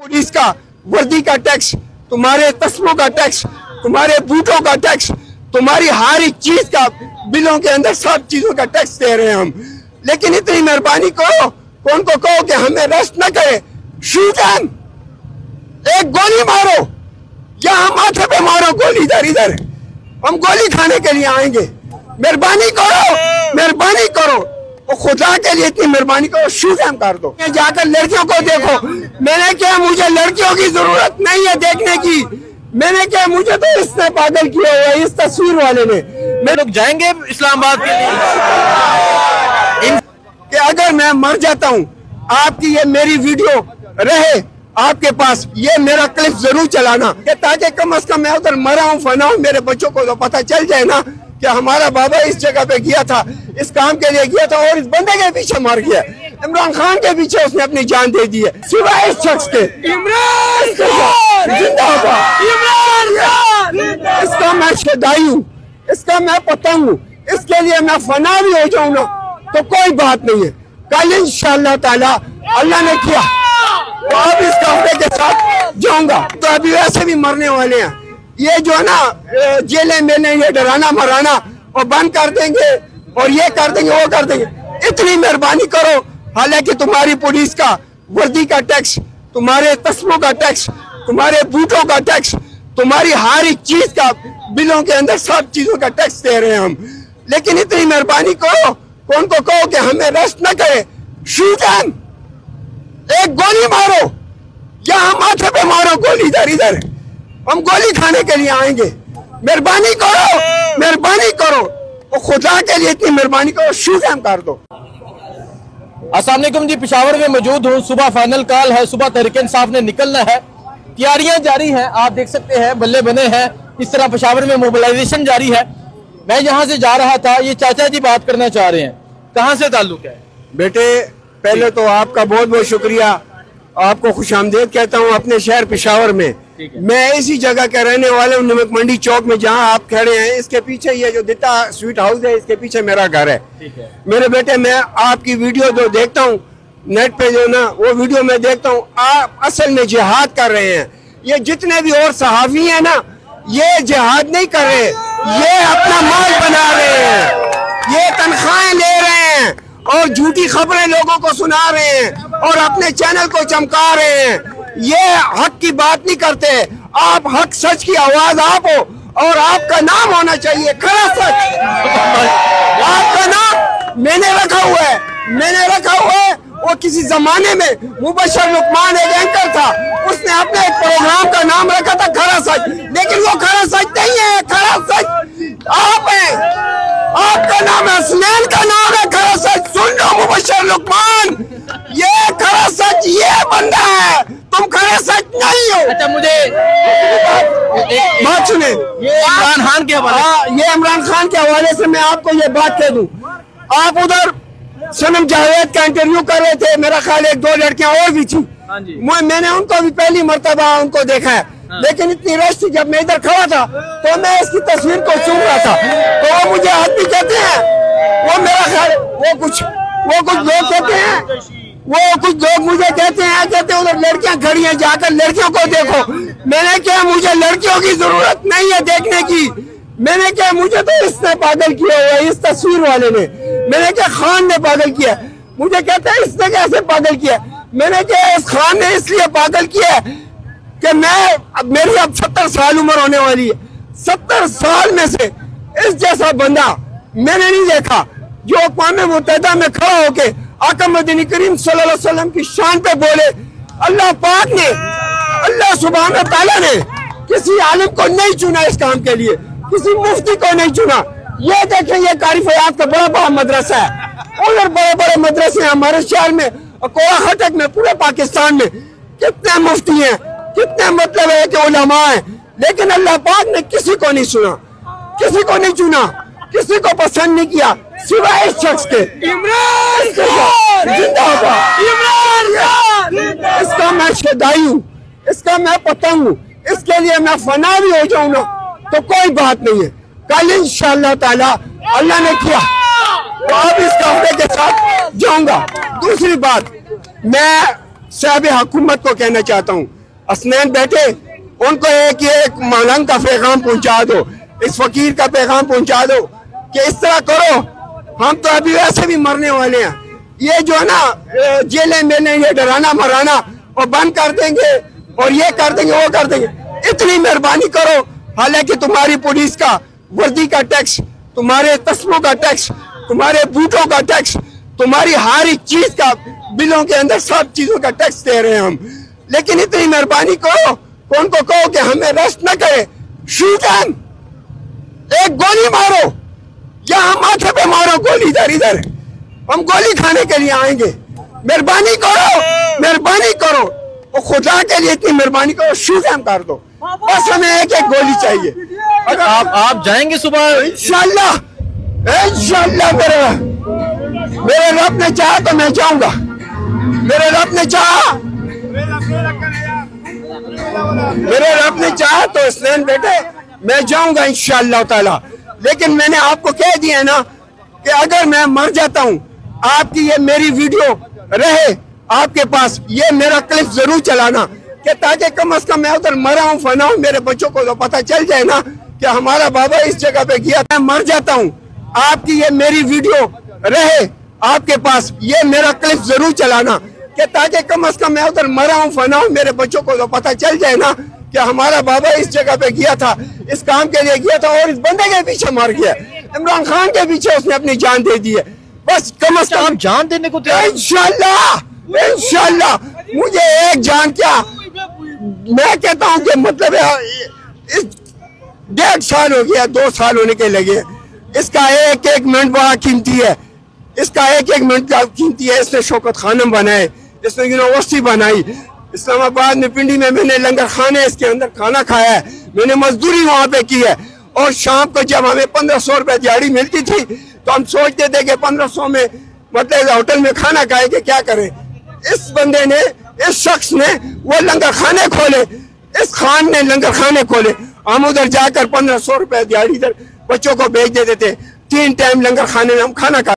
Police का वर्दी का टैक्स, तुम्हारे तस्मों का टैक्स, तुम्हारे बूटों का टैक्स, तुम्हारी हर एक चीज का बिलों के अंदर सब चीजों का टैक्स दे रहे हैं हम। लेकिन इतनी मेहरबानी करो, कौन को कहो कि हमें रेस्ट न करे, शूट एम, एक गोली मारो या हम माथे पे मारो गोली इधर इधर, हम गोली खाने के लिए आएंगे। मेहरबानी करो, मेहरबानी करो, वो खुदा के लिए इतनी मेहरबानी करो, शूट एम कर दो। जाकर लड़कियों को देखो, मैंने क्या, मुझे लड़कियों की जरूरत नहीं है देखने की, मैंने क्या, मुझे तो इसने पागल किया हुआ है, इस तस्वीर वाले ने। मैं लोग जाएंगे इस्लामाबाद के लिए कि अगर मैं मर जाता हूँ, आपकी ये मेरी वीडियो रहे आपके पास, ये मेरा क्लिप जरूर चलाना, कि ताकि कम से कम मैं उधर मरा हूँ, फना हूँ, मेरे बच्चों को तो पता चल जाए ना कि हमारा बाबा इस जगह पे गया था, इस काम के लिए गया था और इस बंदे के पीछे मर गया। इमरान खान के पीछे उसने अपनी जान दे दी है, सिवाय इस शख्स के। इमरान जिंदाबाद, इमरान खान, इसका मैं शदाई हूँ, इसका मैं पतंग हूँ, इसके लिए मैं फना भी हो जाऊँ ना तो कोई बात नहीं है। कल इंशाअल्लाह ताला अल्लाह ने किया तो अब इस काफले के साथ जाऊंगा। तो अभी वैसे भी मरने वाले हैं, ये जो है ना जेलें मेले ये डराना मराना और बंद कर देंगे और ये कर देंगे वो कर देंगे। इतनी मेहरबानी करो, हालांकि तुम्हारी पुलिस का वर्दी का टैक्स, तुम्हारे तस्मों का टैक्स, तुम्हारे बूटों का टैक्स, तुम्हारी हर एक चीज का बिलों के अंदर सब चीजों का टैक्स दे रहे हैं हम। लेकिन इतनी मेहरबानी करो, कौन को कहो कि हमें रेस्ट न करे, शूट एम, एक गोली मारो या हम माथे पे मारो गोली इधर इधर, हम गोली खाने के लिए आएंगे। मेहरबानी करो, मेहरबानी करो, वो खुदा के लिए इतनी मेहरबानी करो, शूट एम कर दो। अस्सलाम वालेकुम जी, पेशावर में मौजूद हूँ। सुबह फाइनल कॉल है, सुबह तहरीक इंसाफ ने निकलना है, तैयारियां जारी हैं, आप देख सकते हैं बल्ले बने हैं, इस तरह पेशावर में मोबिलाइजेशन जारी है। मैं यहाँ से जा रहा था, ये चाचा जी बात करना चाह रहे हैं, कहाँ से ताल्लुक है? बेटे पहले तो आपका बहुत बहुत शुक्रिया, आपको खुशामदीद कहता हूँ अपने शहर पेशावर में। मैं इसी जगह का रहने वाला हूँ, नमक मंडी चौक में जहाँ आप खड़े हैं, इसके पीछे ये जो दिता स्वीट हाउस है, इसके पीछे मेरा घर है। मेरे बेटे मैं आपकी वीडियो जो देखता हूँ नेट पे जो ना, वो वीडियो में देखता हूँ, आप असल में जिहाद कर रहे हैं। ये जितने भी और सहाफी हैं ना, ये जिहाद नहीं कर रहे, ये अपना माल बना रहे हैं, ये तनख्वाहें ले रहे हैं और झूठी खबरें लोगों को सुना रहे हैं और अपने चैनल को चमका रहे हैं। ये हक की बात नहीं करते, आप हक सच की आवाज आप हो और आपका नाम होना चाहिए खरा सच। आपका नाम मैंने रखा हुआ है, मैंने रखा हुआ है। वो किसी जमाने में मुबशर लुकमान एक एंकर था, उसने अपने एक प्रोग्राम का नाम रखा था खरा सच, लेकिन वो खरा सच नहीं है, खरा सच आप हैं, आपका नाम है, हसनैन का नाम है खरा सच। सुन लो मुबशर लुकमान, ये खरा सच ये बंदा है, तुम खरा सच नहीं हो। अच्छा मुझे बात सुने, ये इमरान खान के हवाले, ये इमरान खान के हवाले से मैं आपको ये बात कह दूं, आप उधर सनम जावेद का इंटरव्यू कर रहे थे, मेरा ख्याल एक दो लड़कियां और भी थी, मैंने उनको भी पहली मर्तबा उनको देखा है, लेकिन इतनी रश थी, जब मैं इधर खड़ा था तो मैं इसकी तस्वीर को चूम रहा था, तो वो मुझे आदमी कहते हैं, वो मेरा ख्याल वो कुछ लोग कहते हैं, वो कुछ लोग मुझे कहते हैं उधर लड़कियां खड़ी हैं, जाकर लड़कियों को देखो। मैंने क्या, मुझे लड़कियों की जरूरत नहीं है देखने की, मैंने क्या, मुझे तो इसने पागल किया हुआ है, इस तस्वीर वाले ने। मैंने क्या, खान ने पागल किया, मुझे कहते हैं इसने कैसे पागल किया। मैंने क्या, इस खान ने इसलिए पागल किया कि मेरी अब 70 साल उम्र होने वाली है, 70 साल में से इस जैसा बंदा मैंने नहीं देखा जो अक़वाम मुत्तहिदा में खड़ा होके आका मदनी करीम सल्लल्लाहु अलैहि वसल्लम की शान पे बोले। अल्लाह पाक ने, अल्लाह सुब्हान तआला ने किसी आलिम को नहीं चुना इस काम के लिए, किसी मुफ्ती को नहीं चुना। ये देखें, ये कारी फयाज का बड़ा बड़ा मदरसा है, उधर बड़े बड़े मदरसे हैं हमारे शहर में, कोड़ा खटक में, पूरे पाकिस्तान में कितने मुफ्ती हैं, कितने मतलब है कि उलमा हैं, लेकिन अल्लाह पाक ने किसी को नहीं सुना, किसी को नहीं चुना, किसी को पसंद नहीं किया सिवाय इस शख्स के। इमरान जिंदाबाद, इमरान खान, इसका मैं शदाई हूँ, इसका मैं पतंग हूँ, इसके लिए मैं फना भी हो जाऊँ ना तो कोई बात नहीं है। कल इंशाअल्लाह ताला अल्लाह ने किया तो अब इस काफले के साथ जाऊंगा। दूसरी बात, मैं साहब हुकूमत को कहना चाहता हूँ, हसनैन बेटे, उनको एक मलंग का पैगाम पहुंचा दो, इस फकीर का पैगाम पहुंचा दो कि इस तरह करो, हम तो अभी वैसे भी मरने वाले हैं, ये जो है ना जेलें मेलें ये डराना मराना और बंद कर देंगे और ये कर देंगे वो कर देंगे, इतनी मेहरबानी करो। हालांकि तुम्हारी पुलिस का वर्दी का टैक्स, तुम्हारे तस्मों का टैक्स, तुम्हारे बूटों का टैक्स, तुम्हारी हर एक चीज का बिलों के अंदर सब चीजों का टैक्स दे रहे हैं हम, लेकिन इतनी मेहरबानी करो, कौन को कहो कि हमें रेस्ट न करे, शूट एम, एक गोली मारो या हम माथे पे मारो गोली, इधर इधर हम गोली खाने के लिए आएंगे, मेहरबानी करो और खुदा के लिए इतनी मेहरबानी करो, शूट एम कर दो, बस हमें एक गोली चाहिए। अगर आप जाएंगे सुबह? इंशाल्लाह मेरे रब ने चाहा तो मैं जाऊंगा, मेरे रब ने चाहा तो हसनैन बेटे मैं जाऊंगा इंशाअल्लाह ताला। लेकिन मैंने आपको कह दिया ना कि अगर मैं मर जाता हूं, आपकी ये मेरी वीडियो रहे आपके पास, ये मेरा क्लिप जरूर चलाना कि ताकि कम से कम मैं उधर मरा हूं फना हूं, मेरे बच्चों को तो पता चल जाए ना कि हमारा बाबा इस जगह पे गया था। मर जाता हूं, आपकी ये मेरी वीडियो रहे आपके पास, ये मेरा क्लिप जरूर चलाना कि ताकि कम से कम मैं उधर मरा हूं फना हूं, मेरे बच्चों को तो पता चल जाए ना कि हमारा बाबा इस जगह पे गया था, इस काम के लिए गया था और इस बंदे के पीछे मर गया, इमरान खान के पीछे उसने अपनी जान दे दी है। बस कम से कम जान देने को तैयार? इंशाल्लाह मुझे एक जान क्या, मैं कहता हूं कि मतलब 1.5 साल हो गया, 2 साल होने के लगे, इसका एक मिनट बड़ा कीमती है, इसका एक मिनट का कीमती है। इसने शौकत खानम बनाए, इसने यूनिवर्सिटी बनाई, इस्लामाबाद में पिंडी में मैंने लंगर खाने इसके अंदर खाना खाया है, मैंने मजदूरी वहां पे की है, और शाम को जब हमें 1500 रुपए दिहाड़ी मिलती थी तो हम सोचते थे कि 1500 में मतलब होटल में खाना खाएंगे, क्या करें। इस बंदे ने, इस शख्स ने वो लंगर खाने खोले, इस खान ने लंगर खाने खोले, हम उधर जाकर 1500 रुपए दिहाड़ी इधर बच्चों को भेज देते थे, 3 टाइम लंगर खाने में हम खाना खा